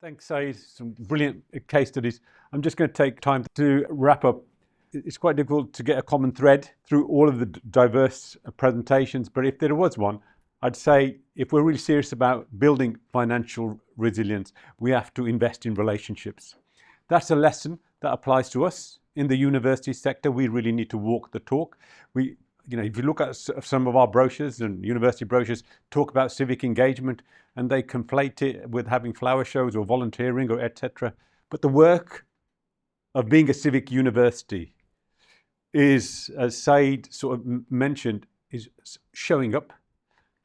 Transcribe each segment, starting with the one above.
Thanks, Saeed. Some brilliant case studies. I'm just going to take time to wrap up. It's quite difficult to get a common thread through all of the diverse presentations, but if there was one, I'd say if we're really serious about building financial resilience, we have to invest in relationships. That's a lesson that applies to us in the university sector. We really need to walk the talk. If you look at some of our brochures and university brochures talk about civic engagement, and they conflate it with having flower shows or volunteering or etc. But the work of being a civic university is, as Saeed sort of mentioned, is showing up,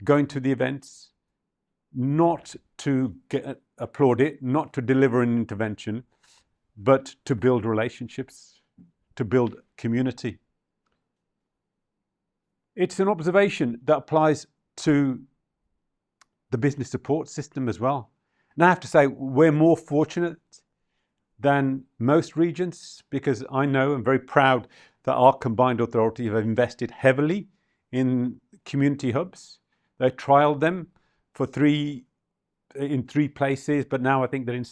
going to the events, not to get applauded, not to deliver an intervention, but to build relationships, to build community. It's an observation that applies to the business support system as well. And I have to say, we're more fortunate than most regions because I know I'm very proud that our combined authority have invested heavily in community hubs. They trialled them in three places, but now I think they're in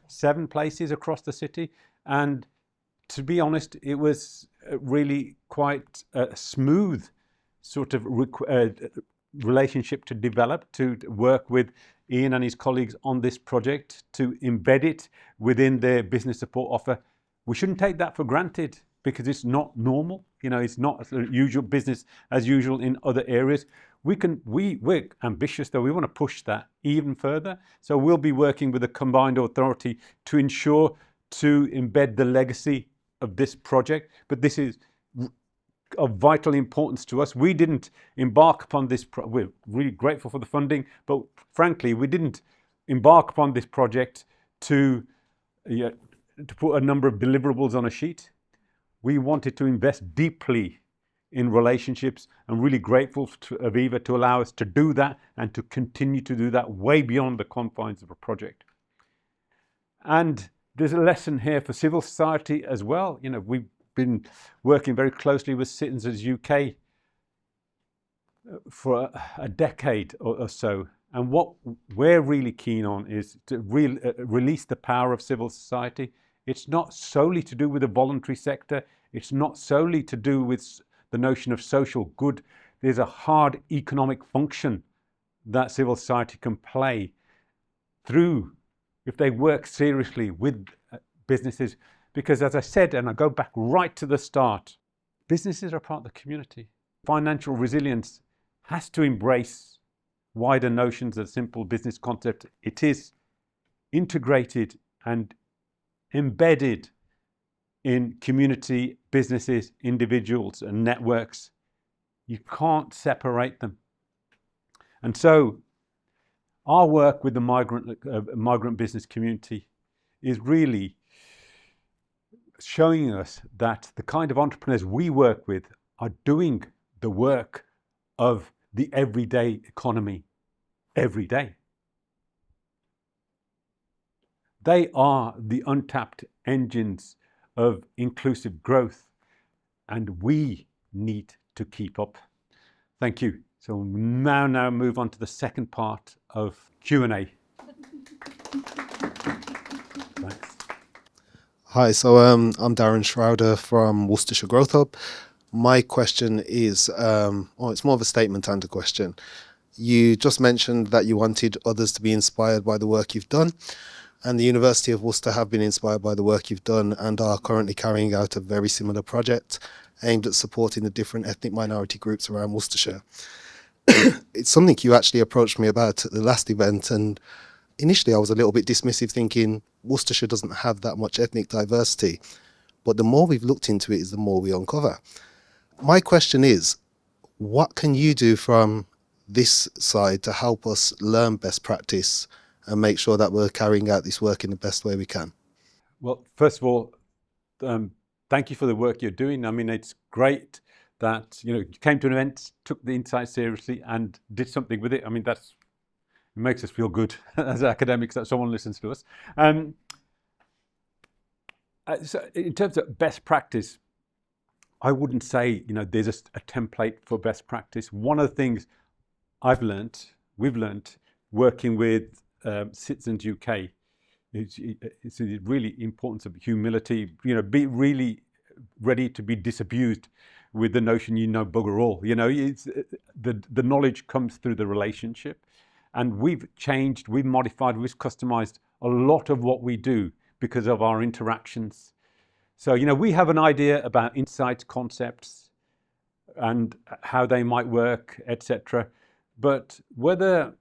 seven places across the city. And to be honest, it was really quite a smooth sort of relationship to develop, to work with Ian and his colleagues on this project, to embed it within their business support offer. We shouldn't take that for granted because it's not normal. It's not usual business as usual in other areas. We're ambitious though. We want to push that even further. So we'll be working with a combined authority to ensure to embed the legacy of this project. But this is of vital importance to us. We didn't embark upon this. We're really grateful for the funding, but frankly, we didn't embark upon this project to put a number of deliverables on a sheet. We wanted to invest deeply in relationships, and really grateful to Aviva to allow us to do that and to continue to do that way beyond the confines of a project. And there's a lesson here for civil society as well. We've been working very closely with Citizens UK for a decade or so. And what we're really keen on is to release the power of civil society. It's not solely to do with the voluntary sector. It's not solely to do with the notion of social good. There's a hard economic function that civil society can play through if they work seriously with businesses. Because as I said, and I go back right to the start, businesses are part of the community. Financial resilience has to embrace wider notions of simple business concept. It is integrated and embedded in community, businesses, individuals and networks. You can't separate them. And so our work with the migrant business community is really showing us that the kind of entrepreneurs we work with are doing the work of the everyday economy every day. They are the untapped engines of inclusive growth, and we need to keep up. Thank you. So we'll now move on to the second part of Q&A. Thanks. Hi, so I'm Darren Schrouder from Worcestershire Growth Hub. My question is, it's more of a statement and a question. You just mentioned that you wanted others to be inspired by the work you've done, and the University of Worcester have been inspired by the work you've done and are currently carrying out a very similar project aimed at supporting the different ethnic minority groups around Worcestershire. It's something you actually approached me about at the last event, and initially I was a little bit dismissive, thinking Worcestershire doesn't have that much ethnic diversity, but the more we've looked into it is the more we uncover. My question is, what can you do from this side to help us learn best practice and make sure that we're carrying out this work in the best way we can? Well, first of all, thank you for the work you're doing. I mean, it's great that you came to an event, took the insight seriously and did something with it. I mean, it makes us feel good as academics that someone listens to us. So in terms of best practice, I wouldn't say there's a template for best practice. One of the things we've learned working with Citizens UK It's a really importance of humility. Be really ready to be disabused with the notion you know bugger all. It's the knowledge comes through the relationship, and we've changed, we've modified, we've customized a lot of what we do because of our interactions. So we have an idea about insights, concepts, and how they might work, etc. But whether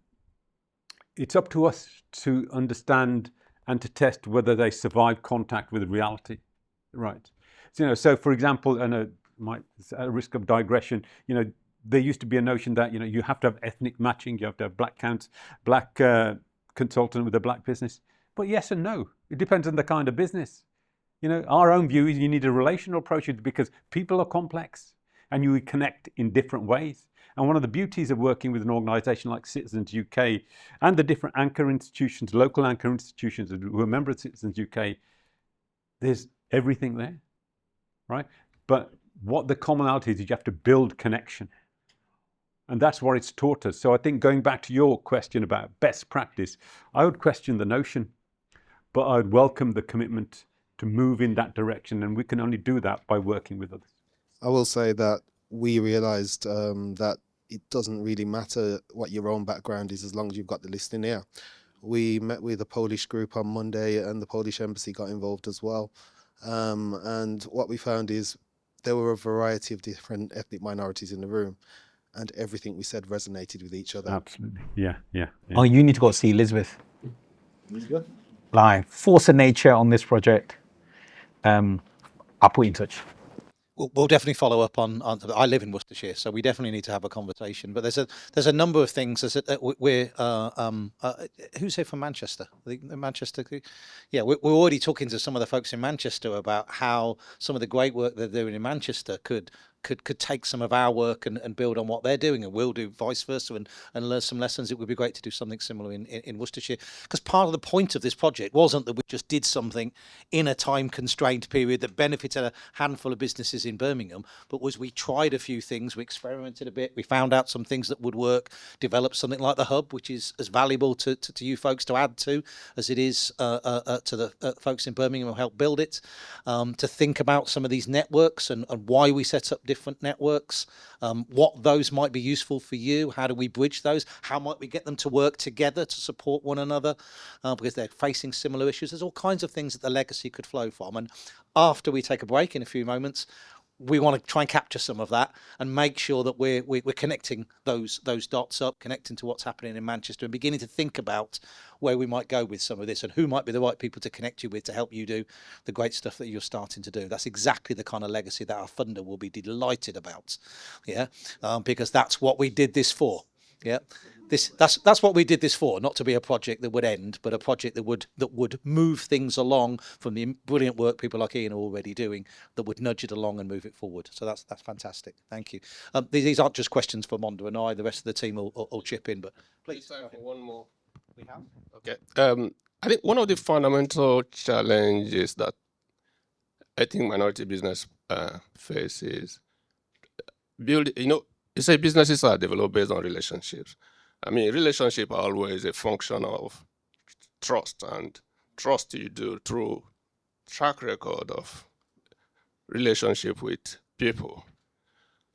it's up to us to understand and to test whether they survive contact with reality, right? So for example, and at risk of digression, there used to be a notion that you have to have ethnic matching, you have to have black consultant with a black business. But yes and no, it depends on the kind of business. Our own view is you need a relational approach because people are complex and you connect in different ways. And one of the beauties of working with an organisation like Citizens UK and the different anchor institutions, local anchor institutions who are members of Citizens UK, there's everything there, right? But what the commonality is you have to build connection. And that's what it's taught us. So I think going back to your question about best practice, I would question the notion, but I'd welcome the commitment to move in that direction. And we can only do that by working with others. I will say that we realised that it doesn't really matter what your own background is as long as you've got the listening ear. We met with a Polish group on Monday and the Polish embassy got involved as well. And what we found is there were a variety of different ethnic minorities in the room and everything we said resonated with each other. Absolutely. Yeah. Oh, you need to go see Elizabeth. Elizabeth? Like, force of nature on this project. I'll put you in touch. We'll definitely follow up on. I live in Worcestershire, so we definitely need to have a conversation. But there's a number of things. We're who's here from Manchester? I think Manchester. Yeah, we're already talking to some of the folks in Manchester about how some of the great work they're doing in Manchester could take some of our work and build on what they're doing, and we'll do vice versa and learn some lessons. It would be great to do something similar in Worcestershire, because part of the point of this project wasn't that we just did something in a time constrained period that benefited a handful of businesses in Birmingham, but was we tried a few things, we experimented a bit, we found out some things that would work, developed something like the hub, which is as valuable to you folks to add to as it is to the folks in Birmingham who helped build it, to think about some of these networks and why we set up different networks, what those might be useful for you, how do we bridge those, how might we get them to work together to support one another, because they're facing similar issues. There's all kinds of things that the legacy could flow from. And after we take a break in a few moments, we want to try and capture some of that and make sure that we're connecting those dots up, connecting to what's happening in Manchester, and beginning to think about where we might go with some of this and who might be the right people to connect you with to help you do the great stuff that you're starting to do. That's exactly the kind of legacy that our funder will be delighted about, because that's what we did this for. That's what we did this for, not to be a project that would end, but a project that would move things along from the brilliant work people like Ian are already doing, that would nudge it along and move it forward. So that's fantastic. Thank you. These aren't just questions for Mondo and I. The rest of the team will chip in, but please. Time for one more. We have. Okay. I think one of the fundamental challenges that I think minority business faces, you say businesses are developed based on relationships. I mean, relationships are always a function of trust, and trust you do through track record of relationship with people.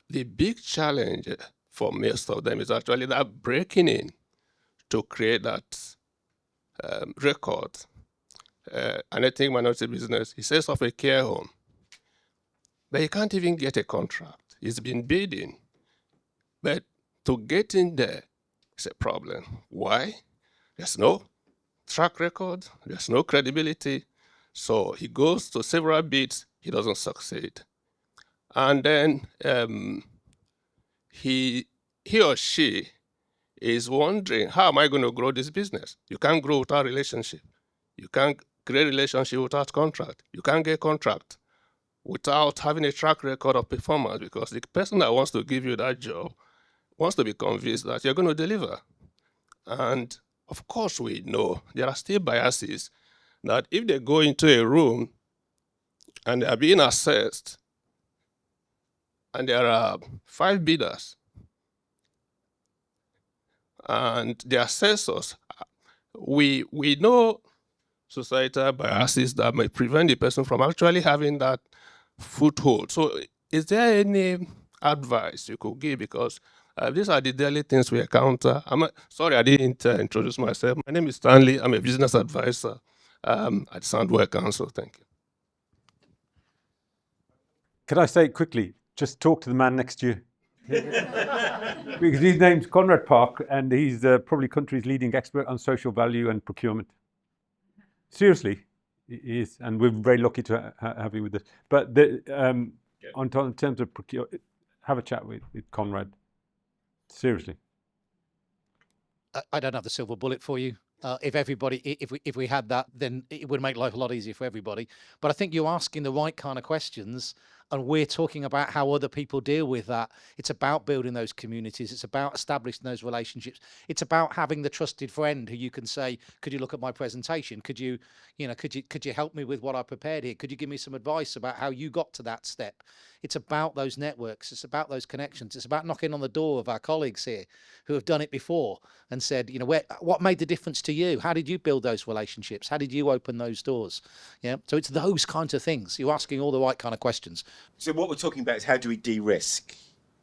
The big challenge for most of them is actually that breaking in to create that record. And I think minority business, he sets up a care home, but he can't even get a contract. He's been bidding, but to get in there is a problem. Why? There's no track record, there's no credibility. So he goes to several bids, he doesn't succeed. And then he or she is wondering, how am I going to grow this business? You can't grow without relationship. You can't create relationship without contract. You can't get contract without having a track record of performance, because the person that wants to give you that job wants to be convinced that you're going to deliver. And of course we know there are still biases that if they go into a room and they are being assessed and there are 5 bidders and the assessors, we know societal biases that may prevent the person from actually having that foothold. So is there any advice you could give? Because these are the daily things we encounter. Sorry, I didn't introduce myself. My name is Stanley. I'm a business advisor at Soundware Council. Thank you. Could I say quickly, just talk to the man next to you. Because his name's Conrad Park, and he's probably country's leading expert on social value and procurement. Seriously, he is, and we're very lucky to have him with us. But in terms of procurement, have a chat with Conrad. Seriously. I don't have the silver bullet for you. If we had that, then it would make life a lot easier for everybody. But I think you're asking the right kind of questions, and we're talking about how other people deal with that. It's about building those communities. It's about establishing those relationships. It's about having the trusted friend who you can say, could you look at my presentation? Could you help me with what I prepared here? Could you give me some advice about how you got to that step? It's about those networks. It's about those connections. It's about knocking on the door of our colleagues here who have done it before and said, what made the difference to you? How did you build those relationships? How did you open those doors? Yeah. So it's those kinds of things. You're asking all the right kind of questions. So what we're talking about is how do we de-risk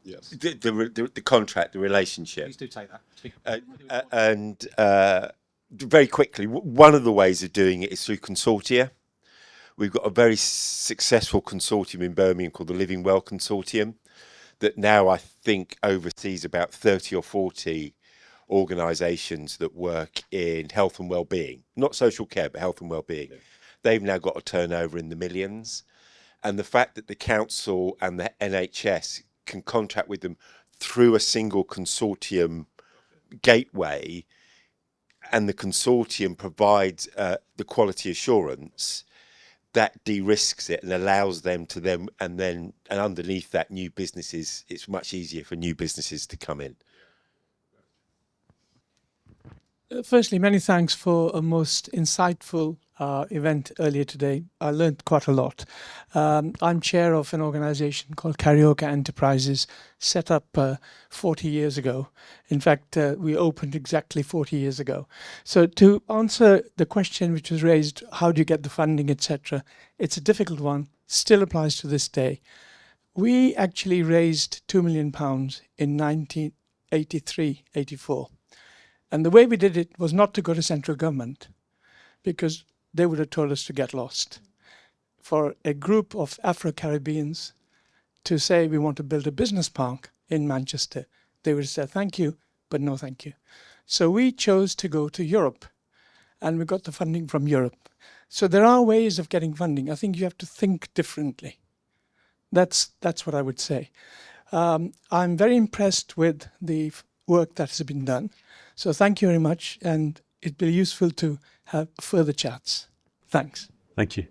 Yes. the contract, the relationship? Please do take that. And very quickly, one of the ways of doing it is through consortia. We've got a very successful consortium in Birmingham called the Living Well Consortium that now I think oversees about 30 or 40 organisations that work in health and well-being, not social care, but health and well-being. Yeah. They've now got a turnover in the millions. And the fact that the council and the NHS can contract with them through a single consortium gateway, and the consortium provides the quality assurance, that de-risks it and allows them to and underneath that, new businesses, it's much easier for new businesses to come in. Firstly, many thanks for a most insightful event earlier today. I learned quite a lot. I'm chair of an organization called Karaoke Enterprises, set up 40 years ago. In fact, we opened exactly 40 years ago. So to answer the question which was raised, how do you get the funding, etc., it's a difficult one, still applies to this day. We actually raised £2 million in 1983, 84. And the way we did it was not to go to central government, because they would have told us to get lost. For a group of Afro-Caribbeans to say we want to build a business park in Manchester, they would have said thank you, but no thank you. So we chose to go to Europe, and we got the funding from Europe. So there are ways of getting funding. I think you have to think differently. That's what I would say. I'm very impressed with the work that has been done. So thank you very much, and it'd be useful to have further chats. Thanks. Thank you.